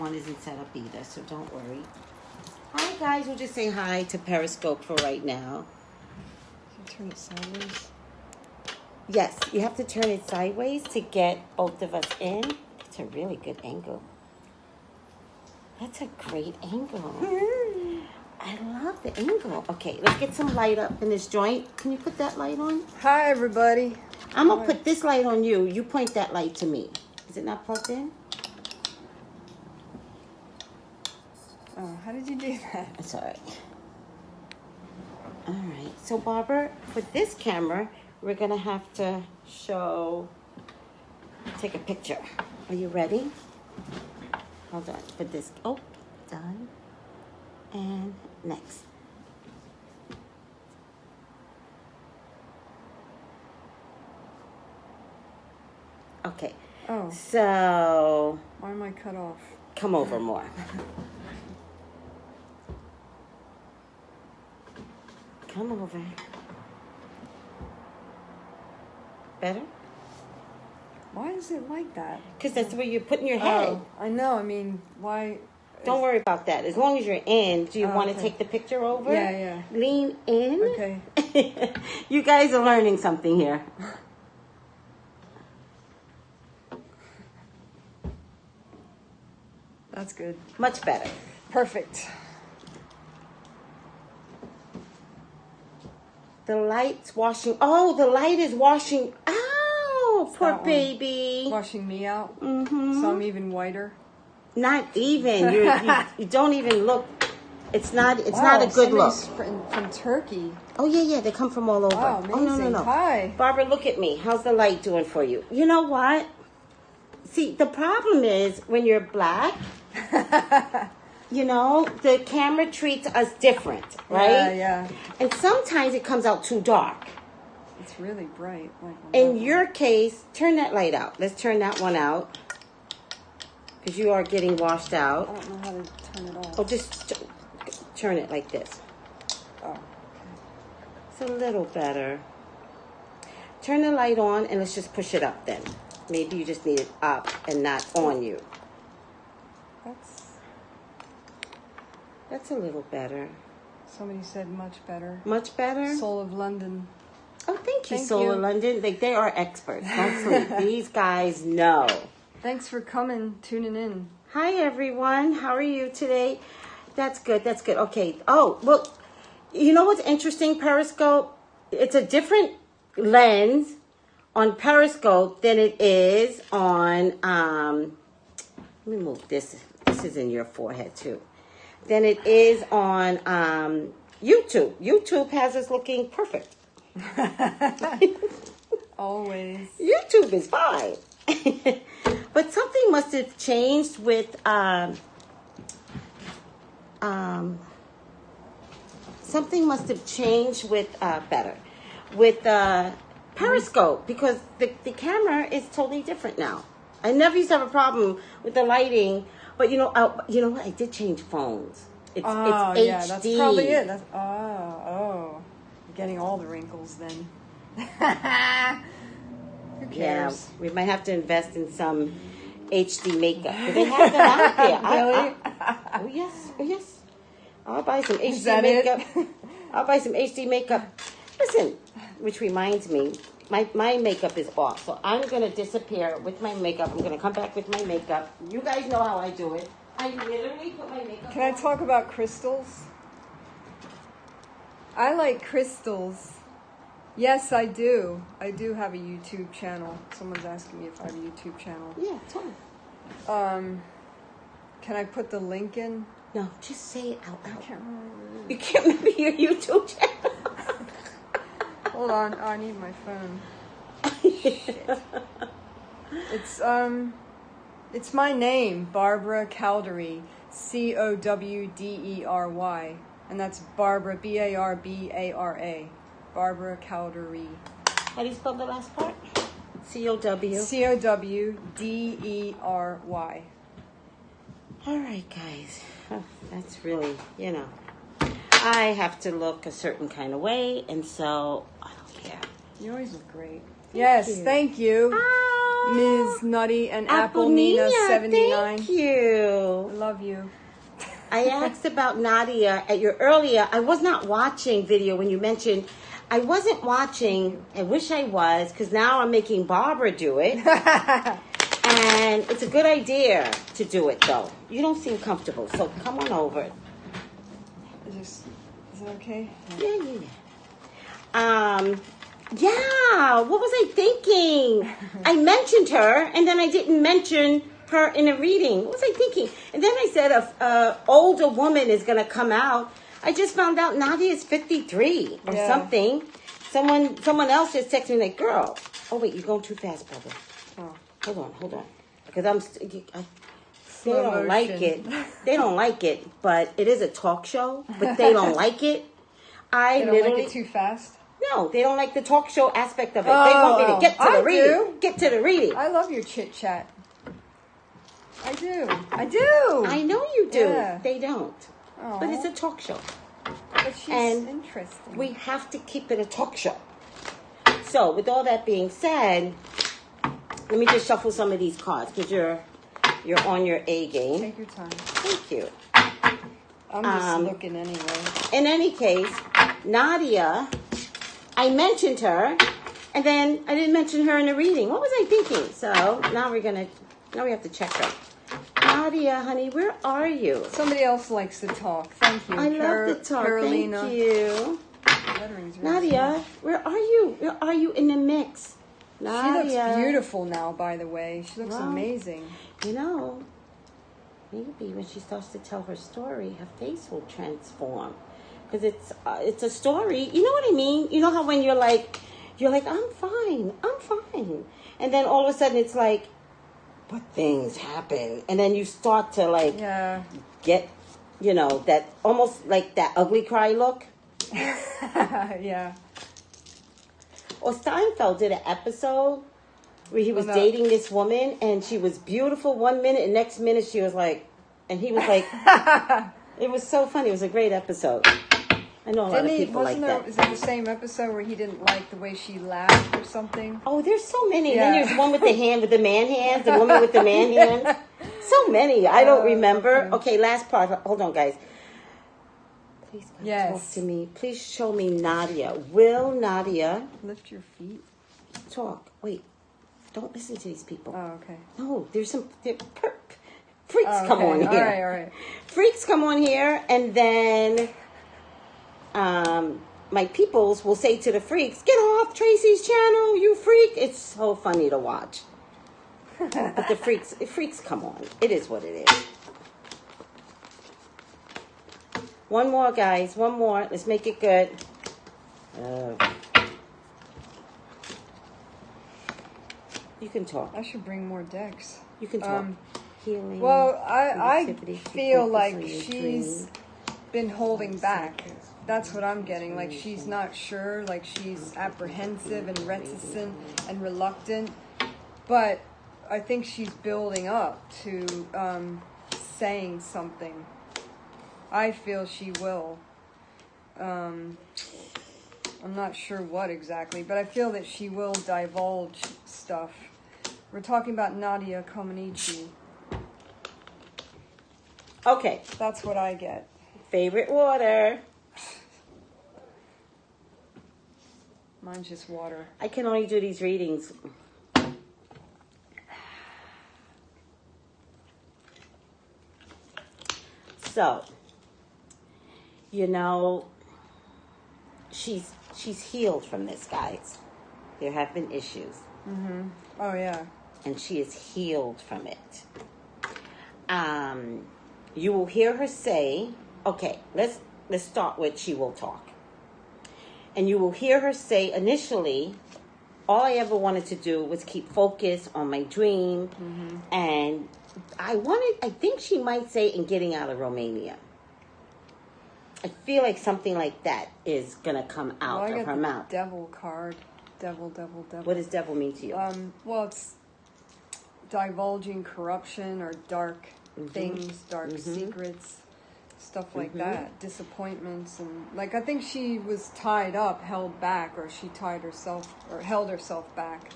one isn't set up either, so don't worry. Hi, guys. We'll just say hi to Periscope for right now. Turn it sideways. Yes, you have to turn it sideways to get both of us in. It's a really good angle. That's a great angle. I love the angle. Okay, let's get some light up in this joint. Can you put that light on? Hi, everybody. I'm going to put this light on you. You point that light to me. Is it not plugged in? Oh, how did you do that? That's all right. All right. So, Barbara, for this camera, we're going to have to take a picture. Are you ready? Hold on. For this. Oh, done. And next. Okay. Oh. So. Why am I cut off? Come over more. Come over. Better? Why is it like that? Because that's where you're putting your head. Oh, I know. I mean, why? Don't worry about that. As long as you're in, do you want to okay. take the picture over? Yeah. Lean in. Okay. You guys are learning something here. That's good. Much better. Perfect. The light's washing. Oh, the light is washing. Ow, poor baby. Washing me out. Mm-hmm. So I'm even whiter. Not even. You don't even look. It's not a good look. From Turkey. Oh, yeah. They come from all over. Wow, amazing. Oh, no. Hi. Barbara, look at me. How's the light doing for you? You know what? See, the problem is when you're black, you know, the camera treats us different, right? Yeah. And sometimes it comes out too dark. It's really bright. In your case, turn that light out. Let's turn that one out. Because you are getting washed out. I don't know how to turn it off. Oh, just turn it like this. Oh. It's a little better. Turn the light on and let's just push it up then. Maybe you just need it up and not on you. That's a little better. Somebody said much better. Much better? Soul of London. Oh, thank you, Soul of London. They are experts. Don't sleep. These guys know. Thanks for coming, tuning in. Hi, everyone. How are you today? That's good. Okay. Oh, well, you know what's interesting, Periscope? It's a different lens on Periscope than it is on, let me move this. This is in your forehead, too. Than it is on YouTube. YouTube has us looking perfect. Always. YouTube is fine. But something must have changed with Periscope, because the camera is totally different now. I never used to have a problem with the lighting, but you know what? I did change phones. It's HD. Yeah, that's probably it. You're getting all the wrinkles then. Who cares? Yeah, we might have to invest in some HD makeup. Do they have them out there? Really? Oh yes. I'll buy some HD makeup. I'll buy some HD makeup. Listen, which reminds me, my makeup is off, so I'm gonna disappear with my makeup. I'm gonna come back with my makeup. You guys know how I do it. I literally put my makeup Can I talk about crystals? I like crystals. Yes, I do. I do have a YouTube channel. Someone's asking me if I have a YouTube channel. Yeah, tell me. Can I put the link in? No, just say it out loud. I can't remember. You can't remember your YouTube channel. Hold on. Oh, I need my phone. Shit. It's my name, Barbara Cowdery, Cowdery, and that's Barbara, Barbara, Barbara Cowdery. How do you spell the last part? C-O-W. Cowdery. All right, guys. Oh, that's really, I have to look a certain kind of way, and so I don't care. You always look great. Yes, thank you. Oh. Ms. Nutty and Apple Apple Nina Nina, 79. thank I you. love you. I asked about Nadia at your earlier. I was not watching video when you mentioned. I wasn't watching. I wish I was, because now I'm making Barbara do it. And it's a good idea to do it, though. You don't seem comfortable, so come on over. Is it okay? Yeah. Yeah, what was I thinking? I mentioned her, and then I didn't mention her in a reading. What was I thinking? And then I said a older woman is going to come out. I just found out Nadia is 53 or something. Someone else just texted me like, girl. Oh, wait, you're going too fast, brother. Oh, hold on. Because they don't like it. They don't like it, but it is a talk show, but they don't like it. They don't like it too fast? No, they don't like the talk show aspect of it. They want me to get to the reading. Get to the reading. I love your chit chat. I do. I know you do. Yeah. They don't. Aww. But it's a talk show. But she's interesting. We have to keep it a talk show. So, with all that being said, let me just shuffle some of these cards because you're on your A game. Take your time. Thank you. I'm just looking anyway. In any case, Nadia, I mentioned her, and then I didn't mention her in the reading. What was I thinking? So now we have to check her. Nadia, honey, where are you? Somebody else likes to talk. Thank you. I love to talk. Carolina. Thank you. Really Nadia, where are you? Where are you in the mix? Nadia. She looks beautiful now, by the way. She looks amazing. You know, maybe when she starts to tell her story, her face will transform. Because it's a story. You know what I mean? You know how when you're like, I'm fine. And then all of a sudden it's like, but things happen. And then you start to get, that almost like that ugly cry look. Yeah. Or Seinfeld did an episode where he was dating this woman and she was beautiful one minute and next minute she was like, and he was like, it was so funny. It was a great episode. I know a lot of people like that. Is it the same episode where he didn't like the way she laughed or something? Oh, there's so many. Yeah. Then there's one with the hand, with the man hands, the woman with the man hands. So many. I don't remember. Okay, last part. Hold on, guys. Please talk to me. Please show me Nadia. Will Nadia... Lift your feet. Talk. Wait. Don't listen to these people. Oh, okay. No, there's some... Freaks come on here. All right. Freaks come on here, and then... my peoples will say to the freaks, get off Tracy's channel, you freak. It's so funny to watch. But the freaks come on. It is what it is. One more, guys. One more. Let's make it good. You can talk. I should bring more decks. You can talk. Healing. Well, I feel like she's been holding back. That's what I'm getting. Like she's not sure. Like she's apprehensive and reticent and reluctant. But I think she's building up to saying something. I feel she will. I'm not sure what exactly, but I feel that she will divulge stuff. We're talking about Nadia Comaneci. Okay. That's what I get. Favorite water. Mine's just water. I can only do these readings. So, she's healed from this, guys. There have been issues. Mm-hmm. Oh, yeah. And she is healed from it. You will hear her say, okay, let's start with she will talk. And you will hear her say initially, all I ever wanted to do was keep focus on my dream. Mm-hmm. And I think she might say in getting out of Romania. I feel like something like that is going to come out of her mouth. Devil card. Devil. What does devil mean to you? Well, it's divulging corruption or dark things, dark secrets, stuff like that, disappointments, and like I think she was tied up, held back, or she held herself back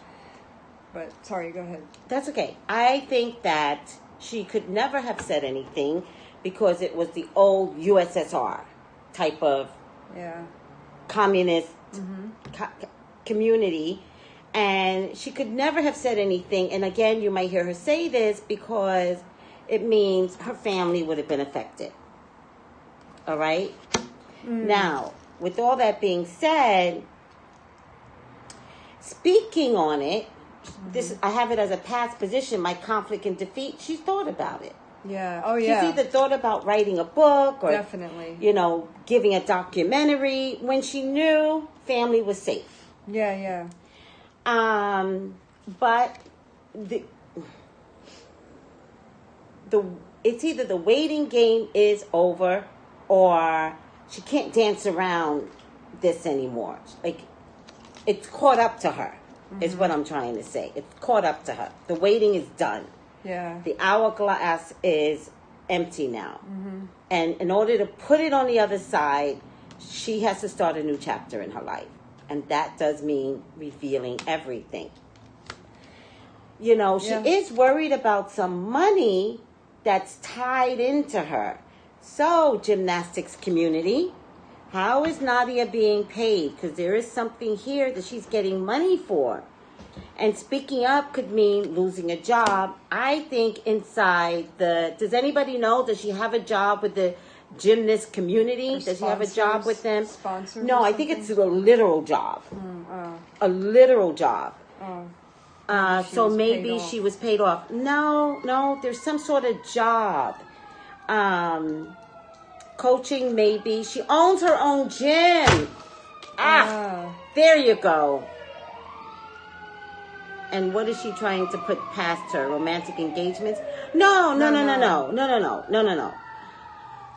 But sorry, go ahead. That's okay. I think that she could never have said anything because it was the old USSR type of communist community. And she could never have said anything. And again, you might hear her say this because it means her family would have been affected. All right? Now, with all that being said, speaking on it, this I have it as a past position, my conflict and defeat. She's thought about it. Yeah. Oh, yeah. She's either thought about writing a book or, definitely, giving a documentary when she knew family was safe. Yeah. But it's either the waiting game is over or she can't dance around this anymore. Like, it's caught up to her, is what I'm trying to say. It's caught up to her. The waiting is done. Yeah. The hourglass is empty now. And in order to put it on the other side, she has to start a new chapter in her life. And that does mean revealing everything. She is worried about some money that's tied into her. So, gymnastics community, how is Nadia being paid? Because there is something here that she's getting money for. And speaking up could mean losing a job. I think inside does anybody know, does she have a job with the gymnast community? Does she have a job with them? Sponsors? No, I think it's a literal job. A literal job. So maybe she was paid off. No, there's some sort of job. Coaching, maybe. She owns her own gym. There you go. And what is she trying to put past her? Romantic engagements? No.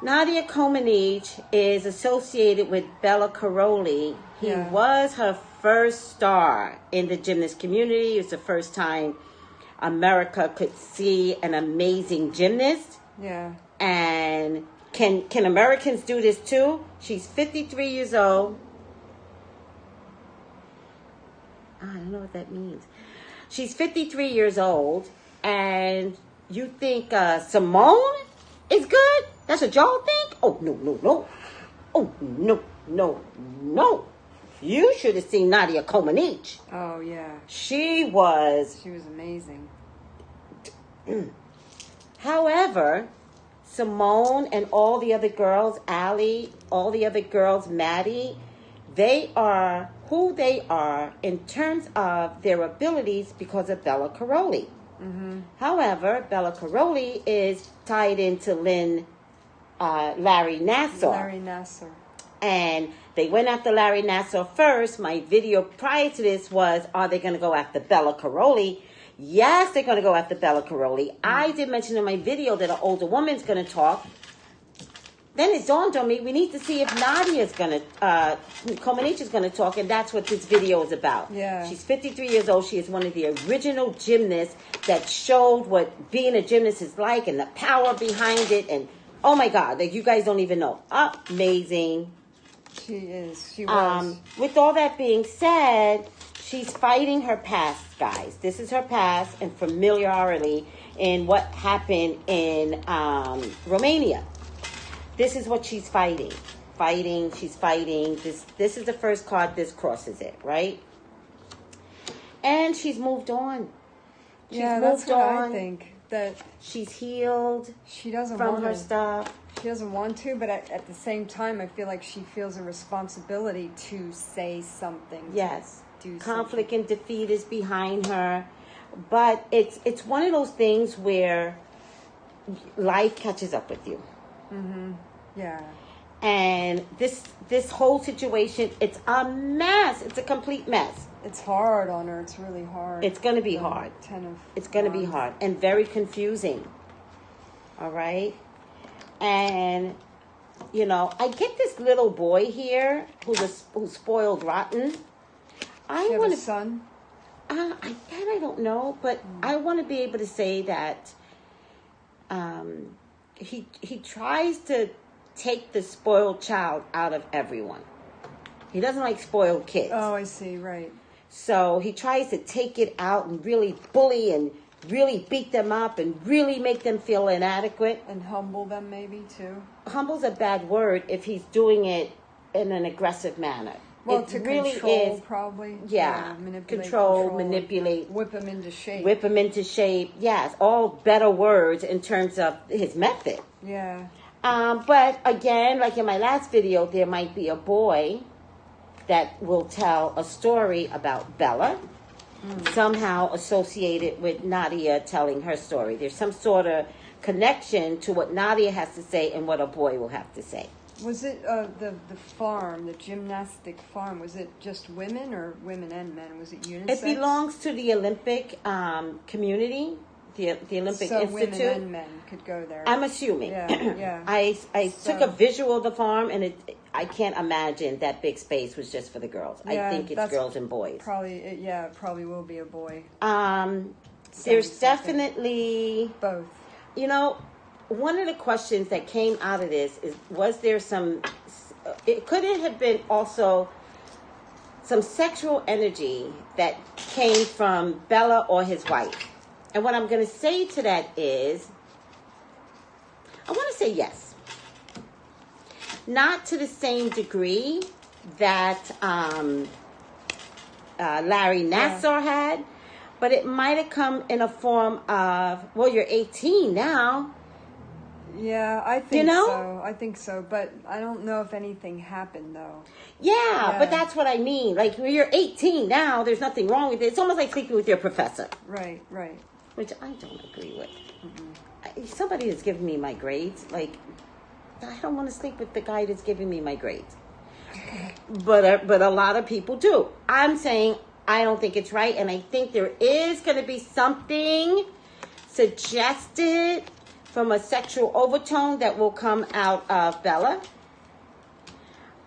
Nadia Comaneci is associated with Bella Caroli. He was her first star in the gymnast community. It was the first time America could see an amazing gymnast. Yeah. And can Americans do this too? She's 53 years old. I don't know what that means. She's 53 years old, and you think Simone is good? That's what y'all think? Oh, no. Oh, no. You should have seen Nadia Comaneci. Oh, yeah. She was amazing. However, Simone and all the other girls, Allie, all the other girls, Maddie, they are who they are in terms of their abilities because of Bella Caroli. However, Bella Caroli is tied into Larry Nassar. And they went after Larry Nassar first. My video prior to this was, are they going to go after Bella Caroli? Yes, they're going to go after Bella Caroli. I did mention in my video that an older woman's going to talk. Then it dawned on me, we need to see if Nadia's going to, Comaneci is going to talk, and that's what this video is about. Yeah. She's 53 years old. She is one of the original gymnasts that showed what being a gymnast is like and the power behind it. And, oh my God, like you guys don't even know. Amazing. She is. She was. With all that being said, she's fighting her past, guys. This is her past and familiarity in what happened in Romania. This is what she's fighting. She's fighting. This is the first card. This crosses it, right? And she's moved on. That's what I think. That she's healed. She doesn't from want her stuff. She doesn't want to, but at the same time, I feel like she feels a responsibility to say something. Yes. Do conflict something. And defeat is behind her, but it's one of those things where life catches up with you. Yeah. And this whole situation, it's a mess. It's a complete mess. It's hard on her. It's really hard. It's going to be hard. It's going to be hard and very confusing. All right? And, I get this little boy here who's spoiled rotten. I want a son? I don't know, but I want to be able to say that he tries to take the spoiled child out of everyone. He doesn't like spoiled kids. Oh, I see, right. So he tries to take it out and really bully and really beat them up and really make them feel inadequate. And humble them maybe too. Humble's a bad word if he's doing it in an aggressive manner. Well, it to really control, is, probably. Yeah, control, manipulate. Whip him into shape. Whip him into shape, yes. All better words in terms of his method. Yeah. But again, like in my last video, there might be a boy that will tell a story about Bella, somehow associated with Nadia telling her story. There's some sort of connection to what Nadia has to say and what a boy will have to say. Was it the farm, the gymnastic farm, was it just women or women and men? Was it unisex? It belongs to the Olympic community, the Olympic so Institute. Women and men could go there. I'm assuming. Yeah. I took a visual of the farm, and I can't imagine that big space was just for the girls. Yeah, I think it's girls and boys. Probably, it probably will be a boy. There's definitely both. You know, one of the questions that came out of this is, was there some, could it have been also some sexual energy that came from Bella or his wife? And what I'm going to say to that is, I want to say yes. Not to the same degree that Larry Nassar had, but it might have come in a form of, well, you're 18 now. Yeah, I think so. I think so, but I don't know if anything happened though. Yeah, but that's what I mean. Like, when you're 18 now, there's nothing wrong with it. It's almost like sleeping with your professor. Right. Which I don't agree with. Somebody that's giving me my grades, like, I don't want to sleep with the guy that's giving me my grades. But a lot of people do. I'm saying I don't think it's right, and I think there is going to be something suggested from a sexual overtone that will come out of Bella.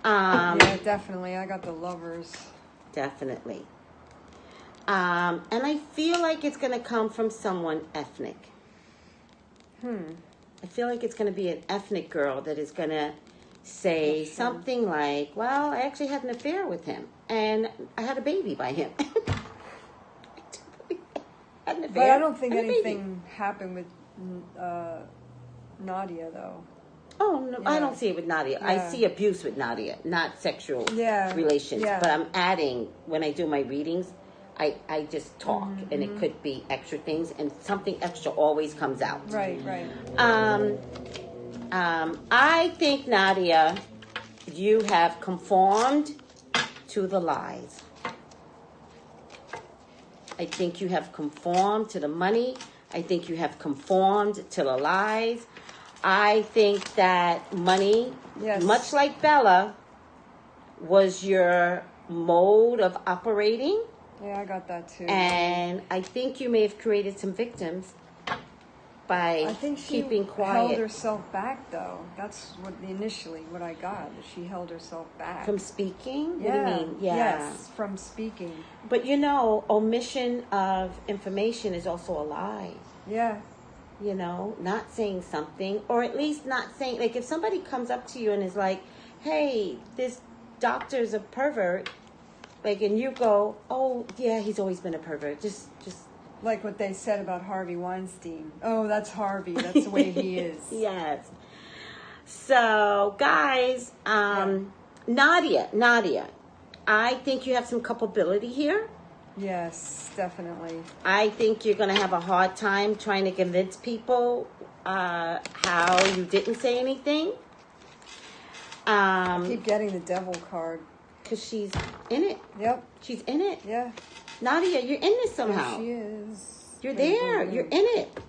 Yeah, definitely. I got the lovers. Definitely. And I feel like it's going to come from someone ethnic. I feel like it's going to be an ethnic girl that is going to say something like, well, I actually had an affair with him, and I had a baby by him. But I don't think anything happened with Nadia, though. Oh, no, I don't see it with Nadia. Yeah. I see abuse with Nadia, not sexual relations. Yeah. But I'm adding, when I do my readings, I just talk, and it could be extra things, and something extra always comes out. Right. I think, Nadia, you have conformed to the lies. I think you have conformed to the money. I think you have conformed to the lies. I think that money, much like Bella, was your mode of operating. Yeah, I got that too. And I think you may have created some victims by keeping quiet. Held herself back, though. That's initially what I got. She held herself back From speaking. Yeah. What do you mean? Yeah. Yes, from speaking. But omission of information is also a lie. Yeah. Not saying something, or at least not saying, like, if somebody comes up to you and is like, hey, this doctor's a pervert, like, and you go, oh, yeah, he's always been a pervert. Just like what they said about Harvey Weinstein. Oh, that's Harvey. That's the way he is. Yes. So, guys, Nadia, I think you have some culpability here. Yes, definitely. I think you're going to have a hard time trying to convince people how you didn't say anything. I keep getting the devil card. Because she's in it. Yep. She's in it. Yeah. Nadia, you're in this somehow. There she is. You're there. You're in it.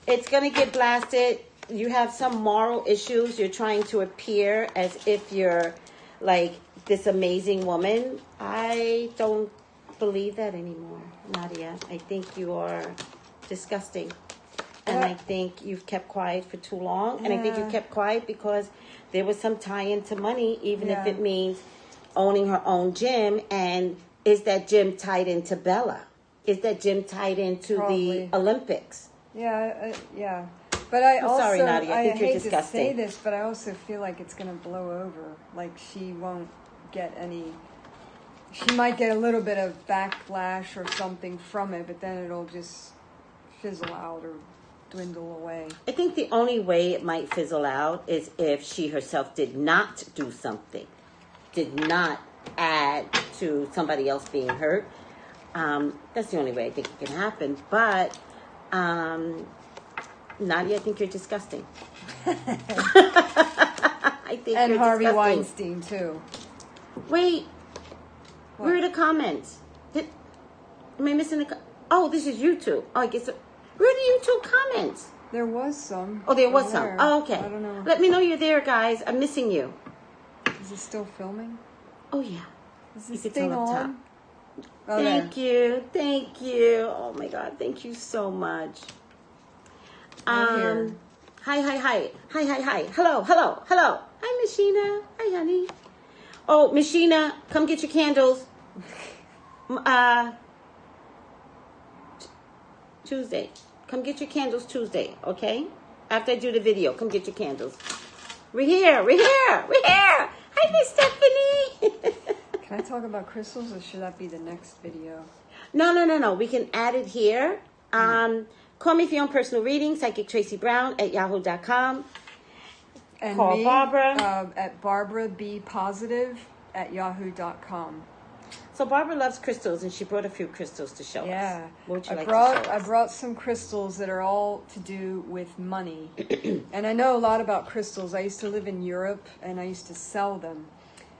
It's going to get blasted. You have some moral issues. You're trying to appear as if you're like this amazing woman. I don't believe that anymore, Nadia. I think you are disgusting. And I think you've kept quiet for too long. And I think you kept quiet because there was some tie into money, even if it means owning her own gym. And is that gym tied into Bella? Is that gym tied into the Olympics? Yeah. But I'm sorry, Nadia. I think you're hate disgusting. to say this, but I also feel like it's going to blow over. Like, she won't get any. she might get a little bit of backlash or something from it, but then it'll just fizzle out or dwindle away. I think the only way it might fizzle out is if she herself did not do something, did not add to somebody else being hurt. That's the only way I think it can happen. But Nadia, I think you're disgusting. I think and you're Harvey disgusting. Weinstein too. Wait, What? where are the comments? Am I missing the? Oh, this is YouTube. Oh, I guess. Where are the YouTube comments? There was some. Oh, there was Over some. there. Oh, okay. I don't know. Let me know you're there, guys. I'm missing you. Is it still filming? Oh yeah. Is You this can thing tell up top. on? Oh, Thank you. Thank you. Oh my God. Thank you so much. Right here. Hi. Hello. Hi, Machina. Hi, honey. Oh, Machina, come get your candles. Tuesday. Come get your candles Tuesday, okay? After I do the video, come get your candles. We're here. Hi, Miss Stephanie. Can I talk about crystals, or should that be the next video? No. We can add it here. Call me for your own personal reading, psychic.tracybrown@yahoo.com. And Call me, Barbara. at barbarabpositive@yahoo.com. So Barbara loves crystals, and she brought a few crystals to show Yeah, us. What would you I like brought to show us? I brought some crystals that are all to do with money, and I know a lot about crystals. I used to live in Europe, and I used to sell them,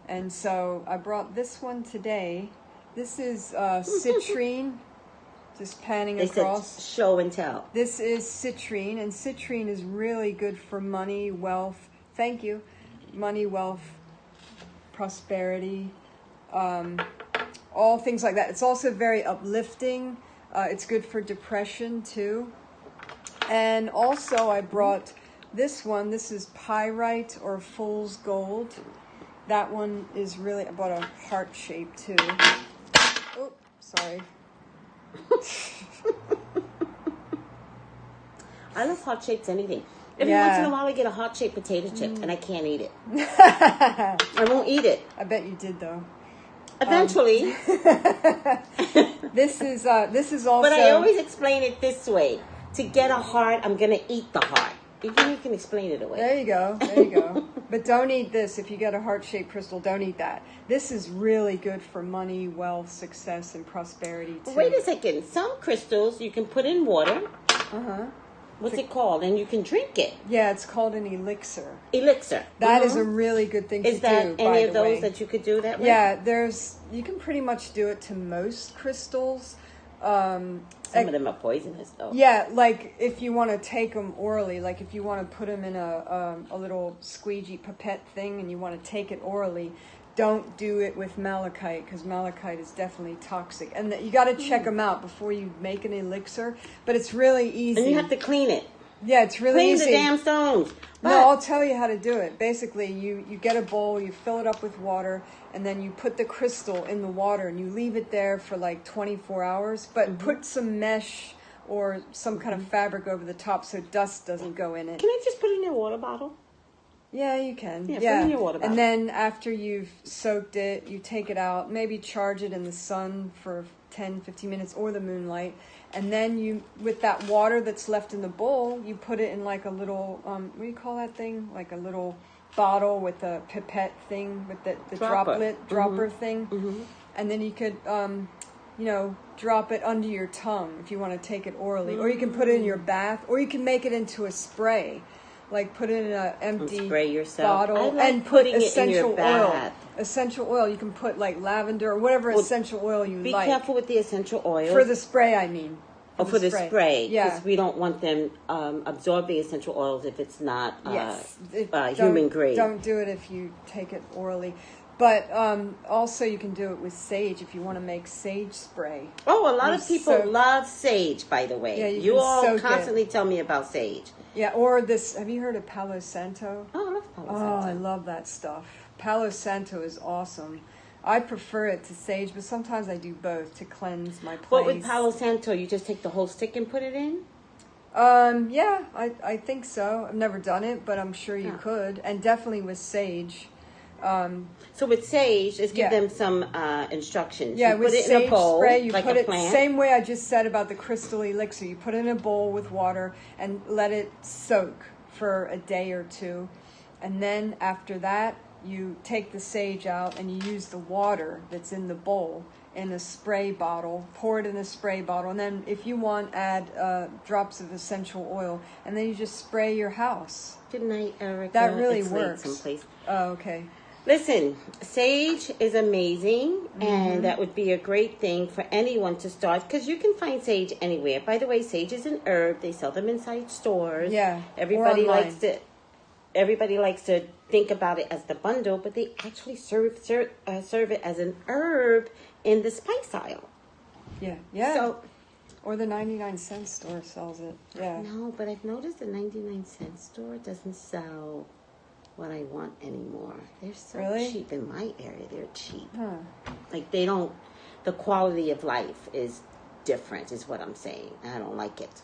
and so I brought this one today. This is citrine, just panning They across. said show and tell. This is citrine, and citrine is really good for money, wealth. Thank you, money, wealth, prosperity. All things like that. It's also very uplifting. It's good for depression too. And also I brought this one. This is pyrite or fool's gold. That one is really, I bought a heart shape too. Oh, sorry. I love heart shaped anything. Every Yeah. once in a while I get a heart shaped potato chip and I can't eat it. I won't eat it. I bet you did though. Eventually. This is also. But I always explain it this way. To get a heart, I'm going to eat the heart. You can explain it away. There you go. But don't eat this. If you get a heart-shaped crystal, don't eat that. This is really good for money, wealth, success, and prosperity too. Wait a second. Some crystals you can put in water. Uh-huh. What's it called? And you can drink it. Yeah, it's called an elixir. Elixir. That is a really good thing to do. Is that any of those that you could do that with? Yeah, you can pretty much do it to most crystals. Some of them are poisonous, though. Yeah, like if you want to take them orally, like if you want to put them in a little squeegee pipette thing and you want to take it orally, don't do it with malachite because malachite is definitely toxic. And you got to check them out before you make an elixir, but it's really easy. And you have to clean it. Yeah, it's really Clean easy. the damn stones. But No, I'll tell you how to do it. Basically, you get a bowl, you fill it up with water, and then you put the crystal in the water and you leave it there for like 24 hours, but put some mesh or some kind of fabric over the top so dust doesn't go in it. Can I just put it in your water bottle? Yeah, you can. Yeah, put it in your water bottle. And then after you've soaked it, you take it out, maybe charge it in the sun for 10, 15 minutes or the moonlight. And then you, with that water that's left in the bowl, you put it in like a little, what do you call that thing? Like a little bottle with a pipette thing with the dropper thing. Mm-hmm. And then you could, drop it under your tongue if you want to take it orally. Or you can put it in your bath, or you can make it into a spray. Like put it in an empty spray yourself. bottle I like and put putting it in essential your bath. oil. Essential oil. You can put like lavender or whatever essential oil you Be like. careful with the essential oils. For the spray, I mean. For the spray. Yeah. Because we don't want them absorb the essential oils if it's not Yes. human grade. Don't do it if you take it orally. But also you can do it with sage if you want to make sage spray. Oh, a lot of people love sage, by the way. Yeah, you can all soak constantly tell me about sage. Yeah, or this, have you heard of Palo Santo? Oh, I love Palo Oh, Santo. I love that stuff. Palo Santo is awesome. I prefer it to sage, but sometimes I do both to cleanse my place. But with Palo Santo, you just take the whole stick and put it in? Yeah, I think so. I've never done it, but I'm sure you could. And definitely with sage. So with sage, just give Yeah. them some instructions. Yeah, you with put it sage in a bowl, spray, you like put a it plant. same way I just said about the crystal elixir. You put it in a bowl with water and let it soak for a day or two. And then after that, you take the sage out and you use the water that's in the bowl in a spray bottle, pour it in a spray bottle, and then if you want, add drops of essential oil, and then you just spray your house. Good night, Erica. That really It's late works. someplace. Oh, okay. Listen, sage is amazing, and that would be a great thing for anyone to start, because you can find sage anywhere. By the way, sage is an herb. They sell them inside stores. Yeah, Everybody or online. likes to think about it as the bundle, but they actually serve it as an herb in the spice aisle. Yeah, yeah. So, Or the 99-cent store sells it. Yeah. no, but I've noticed the 99-cent store doesn't sell what I want anymore. They're so Really? cheap in my area. They're cheap. Huh. Like they don't. The quality of life is different, is what I'm saying. I don't like it,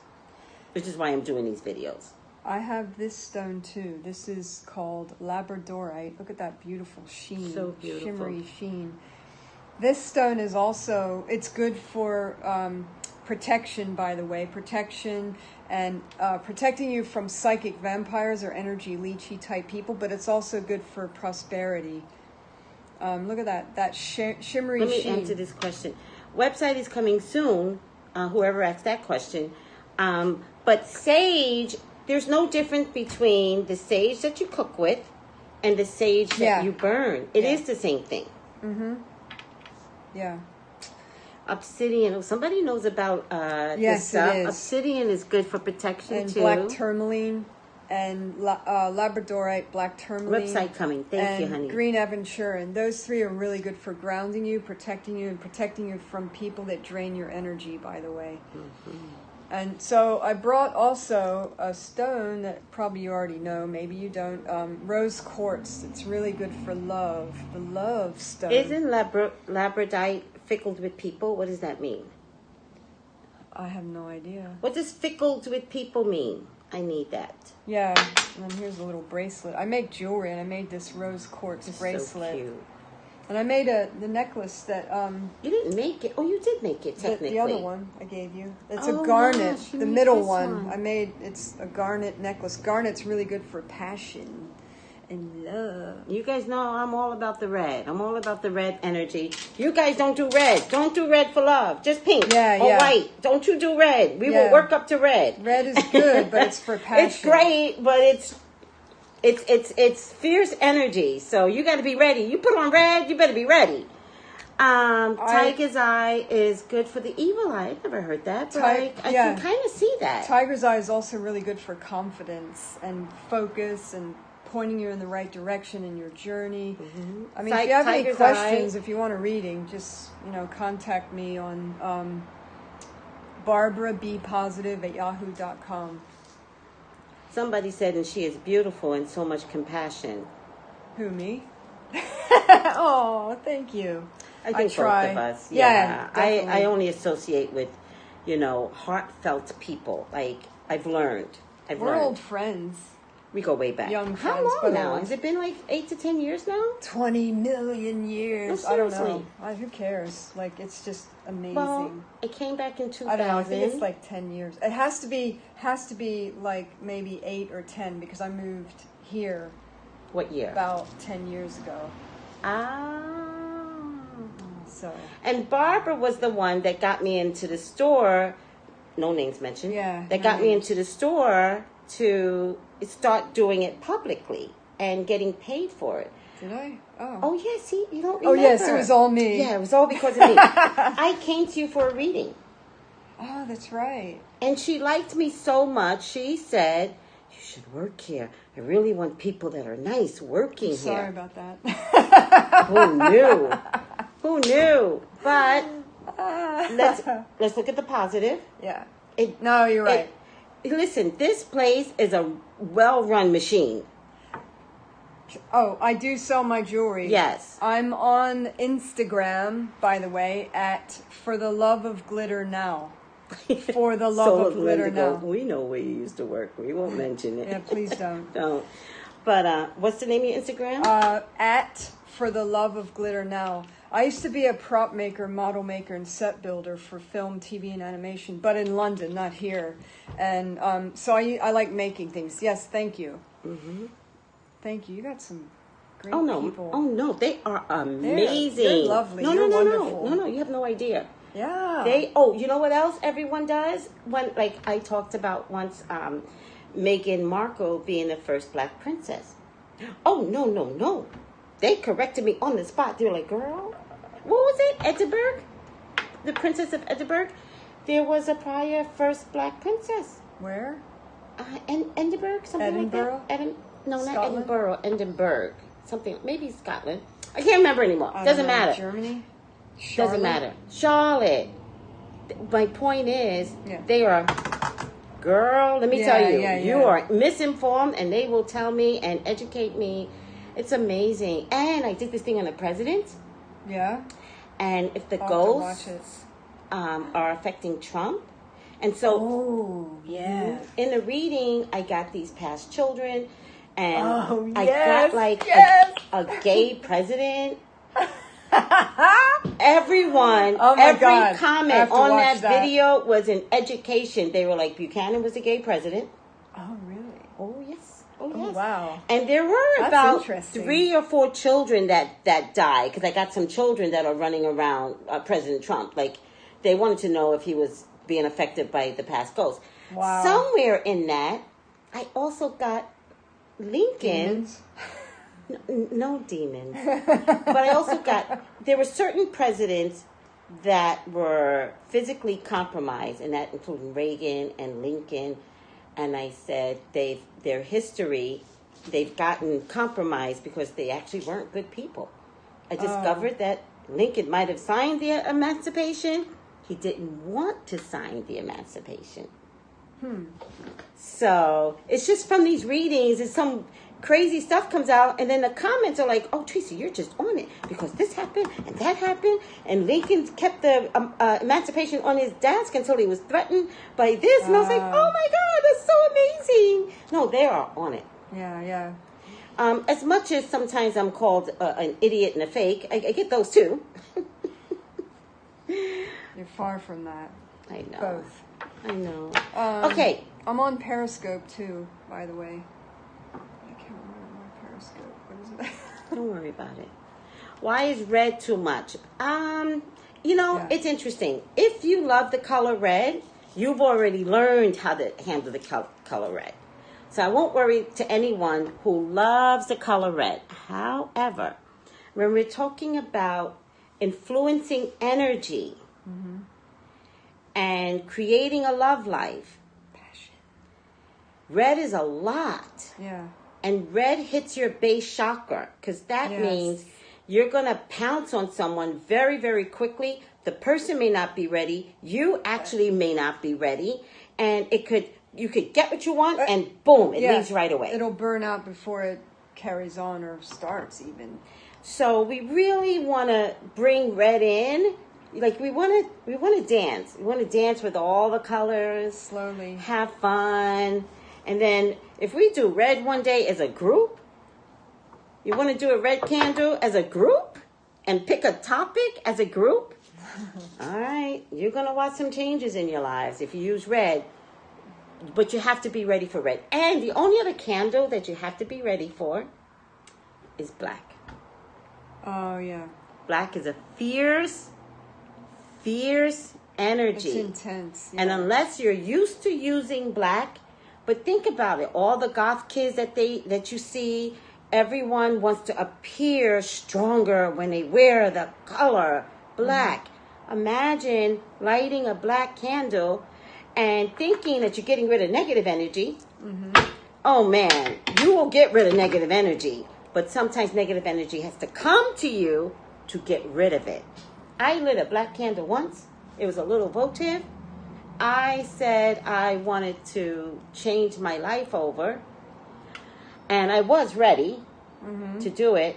which is why I'm doing these videos. I have this stone too. This is called labradorite. Look at that beautiful sheen. So beautiful. Shimmery sheen. This stone is also, it's good for protection, by the way. Protection and protecting you from psychic vampires or energy leechy type people, but it's also good for prosperity. Look at that shimmery Let me sheen. answer this question. Website is coming soon. Whoever asked that question. But sage, there's no difference between the sage that you cook with and the sage that you burn. It is the same thing. Mm-hmm. Yeah. Obsidian. Oh, somebody knows about Yes, this stuff. it is. Obsidian is good for protection And too. black tourmaline and labradorite, black tourmaline. Website coming. Thank you, honey. Green aventure. And those three are really good for grounding you, and protecting you from people that drain your energy, by the way. Mm-hmm. And so I brought also a stone that probably you already know, maybe you don't, rose quartz. It's really good for love, the love stone. Isn't labradorite fickled with people? What does that mean? I have no idea. What does fickled with people mean? I need that. Yeah, and then here's a little bracelet. I make jewelry, and I made this rose quartz bracelet. So cute. And I made the necklace that You didn't make it. Oh, you did make it technically. the other one I gave you. It's Oh, a garnet. gosh, you The made middle this one. one. It's a garnet necklace. Garnet's really good for passion and love. You guys know I'm all about the red. I'm all about the red energy. You guys don't do red. Don't do red for love. Just pink Yeah, or yeah. white. Don't you do red. We will Yeah. work up to red. Red is good, but it's for passion. It's great, but it's fierce energy. So you got to be ready. You put on red, you better be ready. Tiger's eye is good for the evil eye. I've never heard that, but I can kind of see that. Tiger's eye is also really good for confidence and focus and pointing you in the right direction in your journey. Mm-hmm. I mean, if you have any Tiger's questions, eye. if you want a reading, just contact me on BarbaraBpositive@yahoo.com. Somebody said, and she is beautiful and so much compassion. Who, me? Oh, thank you. I think try. both of us. Yeah, I definitely. only associate with, heartfelt people. Like I've learned. We're old friends. We go way back. Young How friends, long but now? old. Has it been like 8 to 10 years now? 20 million years. Oh, I don't know. seriously? Who cares? Like, it's just amazing. Well, it came back in 2000. I don't know. I think it's like 10 years. It has to be like maybe 8 or 10 because I moved here What year? about 10 years ago. So And Barbara was the one that got me into the store. No names mentioned. Yeah, That no got me names. into the store to start doing it publicly and getting paid for it. did I? Oh, yeah, see, you don't remember. Oh, yes, it was all me. Yeah, it was all because of me. I came to you for a reading. Oh, that's right. And she liked me so much, she said, you should work here. I really want people that are nice working Sorry here. about that. Who knew? Who knew? But let's look at the positive. Yeah. It, No, you're right. Listen, this place is a well-run machine. Oh, I do sell my jewelry. Yes. I'm on Instagram, by the way, at For the Love of Glitter Now. For the Love So of Glitter Linda, Now. we know where you used to work. We won't mention it. Yeah, please don't. Don't. But what's the name of your Instagram? At For the Love of Glitter Now. I used to be a prop maker, model maker, and set builder for film, TV, and animation, but in London, not here. And so I like making things. Yes, thank you. Mm-hmm. Thank you. You got some great people. Oh, no. They are amazing. They're lovely. No, You're no, wonderful. no. You have no idea. Yeah. You know what else everyone does? When, like, I talked about once Meghan Markle being the first black princess. Oh, no. They corrected me on the spot. They were like, girl, what was it? Edinburgh? The Princess of Edinburgh? There was a prior first black princess. Where? Edinburgh? Something Edinburgh? like that? No, not Scotland? Edinburgh. Edinburgh. Something, maybe Scotland. I can't remember anymore. Doesn't matter. Germany? Charlotte? Doesn't matter. Charlotte. My point is, they are... Girl, let me tell you, you are misinformed, and they will tell me and educate me. It's amazing. And I did this thing on the president. Yeah. And if the ghosts are affecting Trump. And so, in the reading, I got these past children, and I got like a gay president. Everyone, every comment on that video was an education. They were like, Buchanan was a gay president. Oh, really? Oh, yes. Oh, wow. And there were about 3 or 4 children that died, because I got some children that are running around President Trump. Like, they wanted to know if he was being affected by the past ghosts. Wow. Somewhere in that, I also got Lincoln. Demons? No demons. But I also there were certain presidents that were physically compromised, and that included Reagan and Lincoln. And I said their history, they've gotten compromised because they actually weren't good people. I discovered that Lincoln might have signed the Emancipation. He didn't want to sign the Emancipation. So it's just from these readings, and some crazy stuff comes out, and then the comments are like, oh, Tracy, you're just on it because this happened and that happened, and Lincoln kept the Emancipation on his desk until he was threatened by this, and I was like, oh my God, that's so amazing. No, they are on it. Yeah. As much as sometimes I'm called an idiot and a fake, I get those too. You're far from that. I know. Both. I know. Okay. I'm on Periscope too, by the way. I can't remember my Periscope. What is it? Don't worry about it. Why is red too much? It's interesting. If you love the color red, you've already learned how to handle the color red. So I won't worry to anyone who loves the color red. However, when we're talking about influencing energy and creating a love life, passion, red is a lot. Yeah. And red hits your base chakra, because that means you're going to pounce on someone very, very quickly. The person may not be ready. You actually may not be ready. And you could get what you want, and boom, it leaves right away. It'll burn out before it carries on or starts even. So we really want to bring red in. Like, we want to dance. We want to dance with all the colors. Slowly. Have fun. And then if we do red one day as a group, you want to do a red candle as a group and pick a topic as a group? All right. You're going to watch some changes in your lives if you use red. But you have to be ready for red. And the only other candle that you have to be ready for is black. Oh, yeah. Black is a fierce energy. It's intense. Yeah. And unless you're used to using black, but think about it. All the goth kids that you see, everyone wants to appear stronger when they wear the color black. Imagine lighting a black candle and thinking that you're getting rid of negative energy. Oh man, you will get rid of negative energy. But sometimes negative energy has to come to you to get rid of it. I lit a black candle once. It was a little votive. I said I wanted to change my life over. And I was ready to do it.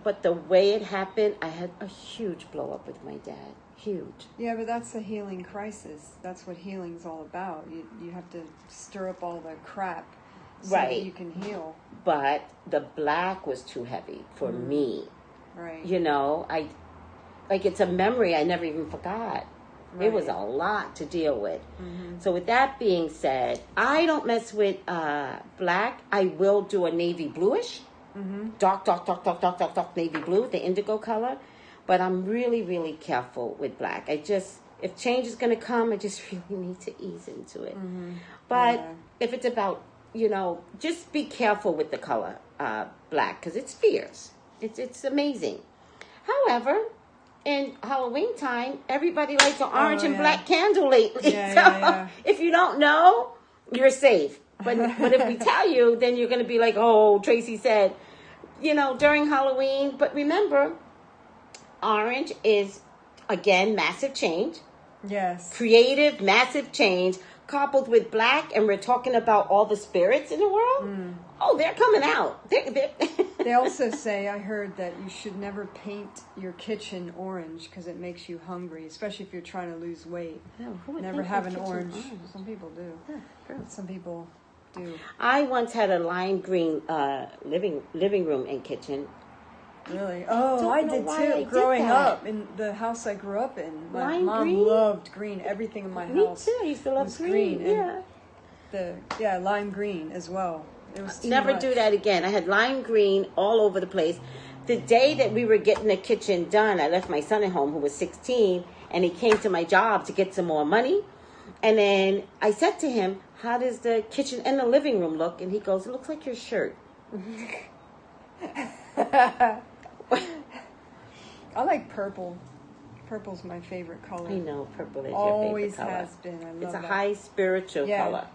But the way it happened, I had a huge blow up with my dad. Huge. Yeah, but that's a healing crisis. That's what healing's all about. You have to stir up all the crap so that you can heal. But the black was too heavy for me. Right. You know, it's a memory I never even forgot. Right. It was a lot to deal with. So with that being said, I don't mess with black. I will do a navy bluish. Dark navy blue, the indigo color. But I'm really, really careful with black. If change is going to come, I just really need to ease into it. But if it's about, just be careful with the color black, because it's fierce. It's amazing. However, in Halloween time, everybody lights an orange and black candle lately. If you don't know, you're safe. But if we tell you, then you're going to be like, oh, Tracy said, during Halloween. But remember, orange is, again, massive change. Yes. Creative, massive change, coupled with black, and we're talking about all the spirits in the world. Oh, they're coming out. They also say, I heard, that you should never paint your kitchen orange because it makes you hungry, especially if you're trying to lose weight. Never have an orange. Some people do. Some people do. I once had a lime green living room and kitchen. Really? Oh, I did too. Growing up in the house I grew up in, my mom loved green. Everything in my house. Me too. I used to love green. And lime green as well. It was too Never much. do that again. I had lime green all over the place. The day that we were getting the kitchen done, I left my son at home, who was 16, and he came to my job to get some more money. And then I said to him, how does the kitchen and the living room look? And he goes, it looks like your shirt. I like purple. Purple's my favorite color. I know, purple is Always your favorite color. has been. I love It's a that. high spiritual color.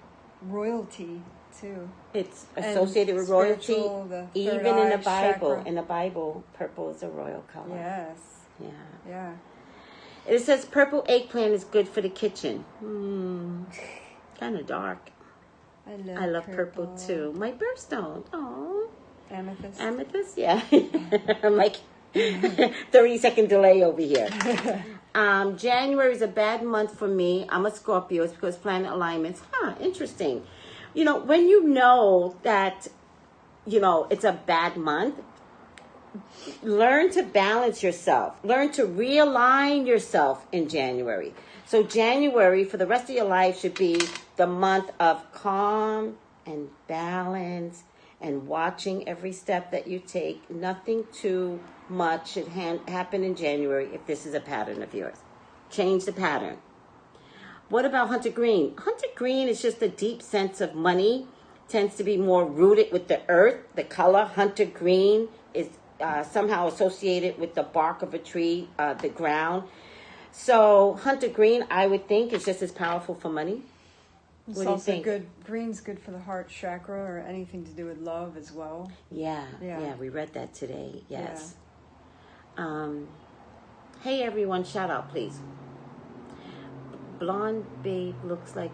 Royalty, too. It's associated with royalty. The Even in the Bible. chakra. In the Bible, purple is a royal color. Yes. Yeah. It says purple eggplant is good for the kitchen. Kind of dark. I love purple too. My birthstone. Oh. Amethyst. Amethyst, yeah. I'm like 30-second delay over here. January is a bad month for me. I'm a Scorpio. It's because planet alignments. Interesting. When you know that, it's a bad month, learn to balance yourself. Learn to realign yourself in January. So January, for the rest of your life, should be the month of calm and balance and watching every step that you take. Nothing too much should happen in January if this is a pattern of yours. Change the pattern. What about Hunter Green? Hunter Green is just a deep sense of money. Tends to be more rooted with the earth. The color Hunter Green is somehow associated with the bark of a tree, the ground. So Hunter Green, I would think, is just as powerful for money. It's what do you also think? good. Green's good for the heart chakra or anything to do with love as well. Yeah, we read that today. Yes. Hey everyone, shout out please. Blonde babe looks like.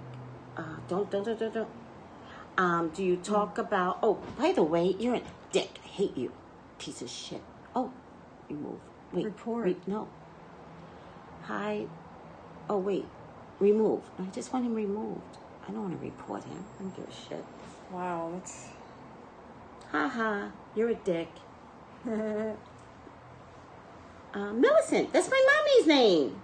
Don't. Do you talk about? Oh, by the way, you're a dick. I hate you, piece of shit. Oh, remove. Wait. Report. No. Hi. Oh wait. Remove. I just want him removed. I don't want to report him. I don't give a shit. Wow, that's... Haha, you're a dick. Millicent, that's my mommy's name.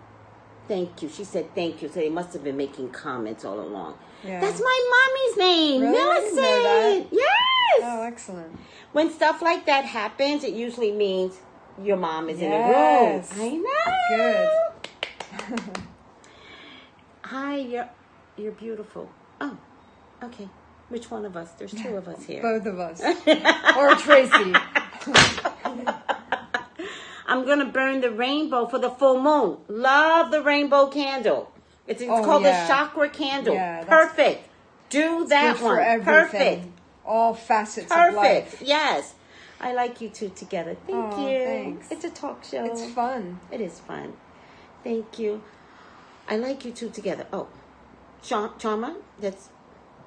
Thank you. She said thank you. So they must have been making comments all along. Yeah. That's my mommy's name, Really? Millicent. I didn't know that. Yes. Oh, excellent. When stuff like that happens, it usually means your mom is Yes. in the room. I know. Good. Hi, you're beautiful. Oh, okay. Which one of us? There's two of us here. Both of us. Or Tracy. I'm going to burn the rainbow for the full moon. Love the rainbow candle. It's called a chakra candle. Yeah, perfect. Do that Good one. for everything. Perfect. All facets of life. Perfect. Yes. I like you two together. Thank you. Thanks. It's a talk show. It's fun. It is fun. Thank you. I like you two together. Oh, Charma, that's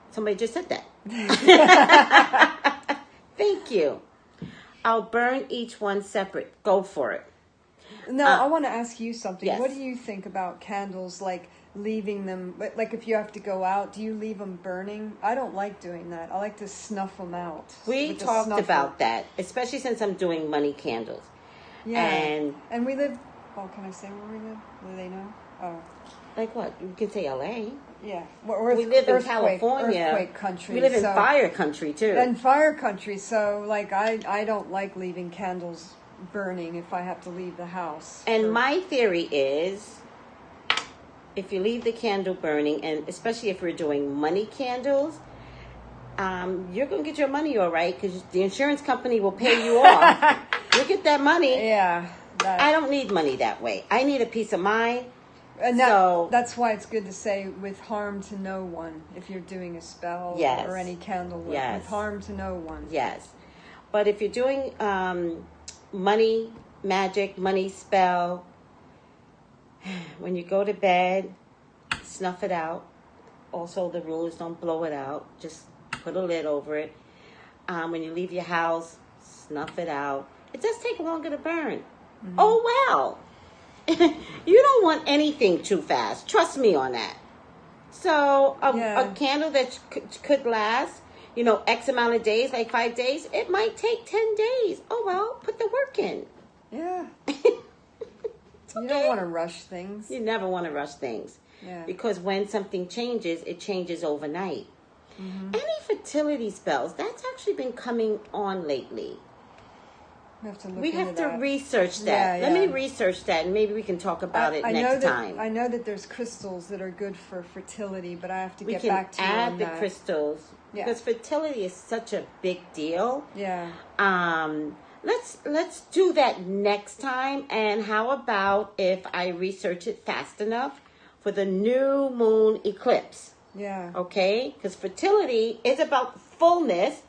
somebody just said that. Thank you. I'll burn each one separate. Go for it. No, I want to ask you something. Yes. What do you think about candles like leaving them, like if you have to go out, do you leave them burning? I don't like doing that. I like to snuff them out. We talked about that, especially since I'm doing money candles. Yeah. And we live, oh, can I say where we live? Do they know? Oh. Like what? You can say LA. Yeah. We live in California. Earthquake country. We live in fire country, too. And fire country, so, like, I don't like leaving candles burning if I have to leave the house. And my theory is, if you leave the candle burning, and especially if we're doing money candles, you're going to get your money all right, because the insurance company will pay you off. You get that money. Yeah. I don't need money that way. I need a peace of mind. And that's why it's good to say with harm to no one if you're doing a spell or any candle work. Yes. With harm to no one. Yes. But if you're doing money, magic, money spell, when you go to bed, snuff it out. Also, the rule is don't blow it out. Just put a lid over it. When you leave your house, snuff it out. It does take longer to burn. Mm-hmm. Oh, well. You don't want anything too fast. Trust me on that. So a candle that could last, X amount of days, like 5 days, it might take 10 days. Oh, well, put the work in. Yeah. You don't want to rush things. You never want to rush things. Yeah. Because when something changes, it changes overnight. Mm-hmm. Any fertility spells, that's actually been coming on lately. We have to research that. Let me research that, and maybe we can talk about it next time. I know that there's crystals that are good for fertility, but I have to get back to you on that. We can add the crystals because fertility is such a big deal. Yeah. Let's do that next time. And how about if I research it fast enough for the new moon eclipse? Yeah. Okay? Because fertility is about fullness,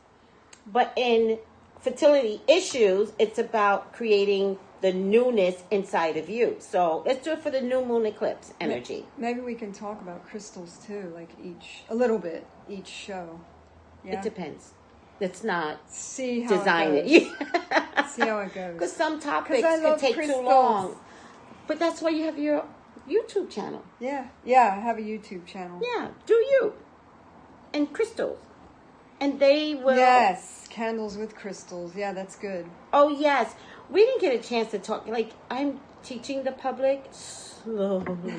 but in fertility issues, it's about creating the newness inside of you. So let's do it for the new moon eclipse energy. Maybe we can talk about crystals too, like a little bit each show. Yeah? It depends. Let's not see how design it goes. See how it goes. Because some topics can take too long. But that's why you have your YouTube channel. Yeah, I have a YouTube channel. Yeah, do you. And crystals. And they will... Yes, candles with crystals. Yeah, that's good. Oh, yes. We didn't get a chance to talk. Like, I'm teaching the public slowly.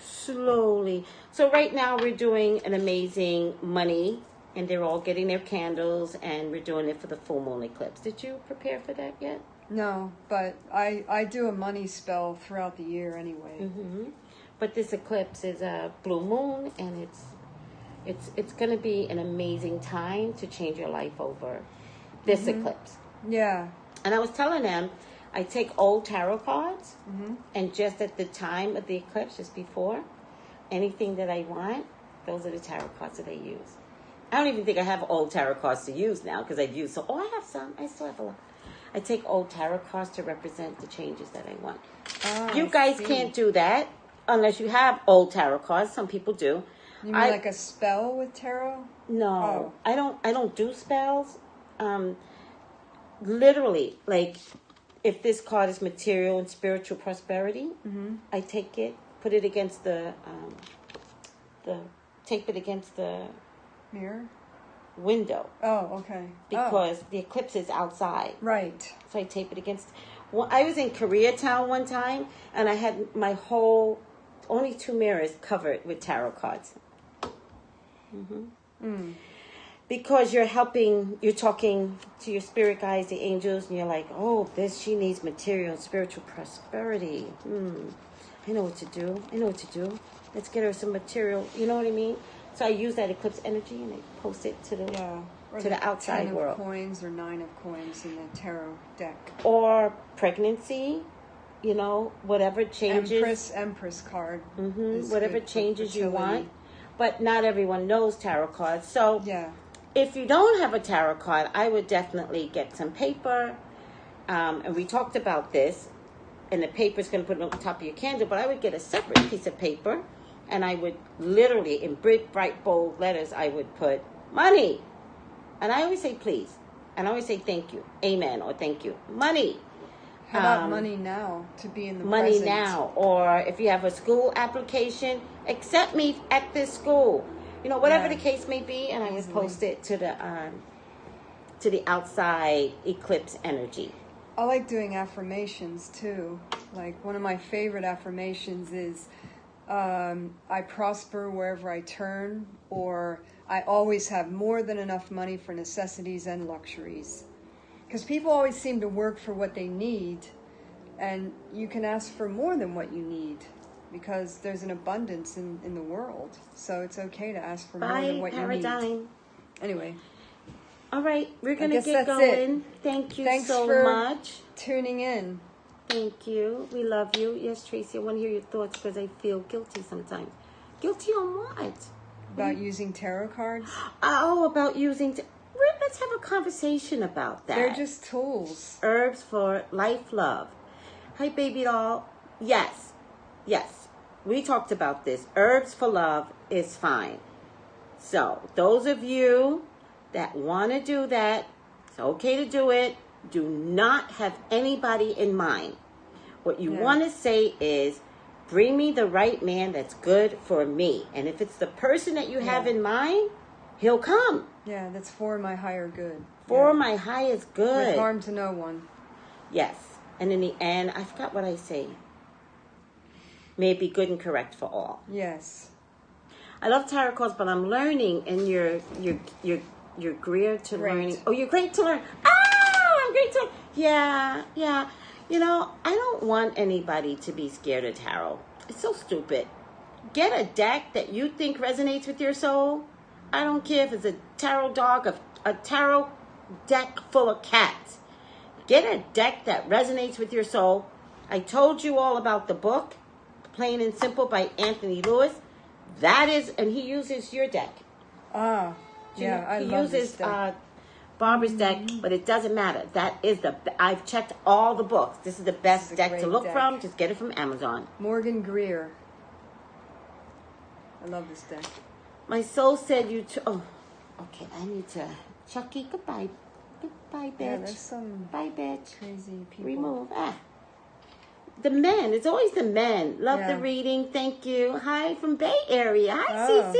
Slowly. So right now we're doing an amazing money, and they're all getting their candles, and we're doing it for the full moon eclipse. Did you prepare for that yet? No, but I do a money spell throughout the year anyway. Mm-hmm. But this eclipse is a blue moon, and it's going to be an amazing time to change your life over this eclipse. Yeah. And I was telling them, I take old tarot cards, and just at the time of the eclipse, just before, anything that I want, those are the tarot cards that I use. I don't even think I have old tarot cards to use now, because I've used I have some. I still have a lot. I take old tarot cards to represent the changes that I want. Oh, you guys can't do that unless you have old tarot cards. Some people do. You mean like a spell with tarot? No, I don't do spells. Literally, like if this card is material and spiritual prosperity, I take it, put it against tape it against the mirror window. Oh, okay. Because the eclipse is outside. Right. So I tape it against. Well, I was in Koreatown one time, and I had my only 2 mirrors covered with tarot cards. Because you're talking to your spirit guides, the angels, and you're like, oh, she needs material and spiritual prosperity. I know what to do. Let's get her some material. You know what I mean? So I use that eclipse energy and I post it to the outside 10 world. Of coins or 9 of coins in the tarot deck. Or pregnancy, whatever changes. Empress card. Whatever changes you want. But not everyone knows tarot cards. So if you don't have a tarot card, I would definitely get some paper. And we talked about this. And the paper is going to put it on top of your candle. But I would get a separate piece of paper. And I would literally, in bright, bold letters, I would put money. And I always say please. And I always say thank you. Amen. Or thank you. Money. How about money now, to be in the money present? now, or if you have a school application, accept me at this school. You know, whatever the case may be, and I would post it to the outside eclipse energy. I like doing affirmations too. Like one of my favorite affirmations is, I prosper wherever I turn, or I always have more than enough money for necessities and luxuries. Because people always seem to work for what they need, and you can ask for more than what you need, because there's an abundance in the world. So it's okay to ask for more than what you need. Anyway. All right, we're going to get going. Thank you so much. Tuning in. Thank you. We love you. Yes, Tracy, I want to hear your thoughts because I feel guilty sometimes. Guilty on what? About using tarot cards? Oh, about using... Let's have a conversation about that. They're just tools. Herbs for life, love. Hi, baby doll. Yes. We talked about this. Herbs for love is fine. So, those of you that want to do that, it's okay to do it. Do not have anybody in mind. What you want to say is, bring me the right man that's good for me. And if it's the person that you have in mind, he'll come. Yeah, that's for my higher good. For my highest good. With harm to no one. Yes. And in the end, I forgot what I say. May it be good and correct for all. Yes. I love tarot cards, but I'm learning, and you're great to learning. Oh, you're great to learn. Oh, I'm great to learn. Yeah. You know, I don't want anybody to be scared of tarot. It's so stupid. Get a deck that you think resonates with your soul. I don't care if it's a tarot dog, a tarot deck full of cats. Get a deck that resonates with your soul. I told you all about the book, Plain and Simple by Anthony Lewis. That is, and he uses your deck. I love this deck. Barbara's deck, but it doesn't matter. That is I've checked all the books. This is the best deck to look from. Just get it from Amazon. Morgan Greer. I love this deck. My soul said you to... Oh, okay. I need to... Chucky, goodbye. Goodbye, bitch. Yeah, there's some bye, bitch. Crazy people. Remove. The men. It's always the men. Love the reading. Thank you. Hi from Bay Area. Hi, Cece.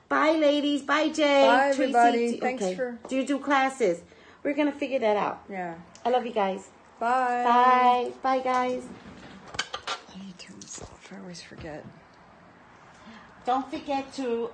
Bye, ladies. Bye, Jay. Bye, Tracy. everybody. Thanks for... Do you do classes? We're going to figure that out. Yeah. I love you guys. Bye. Bye. Bye, guys. I need to turn this off. I always forget. Don't forget to...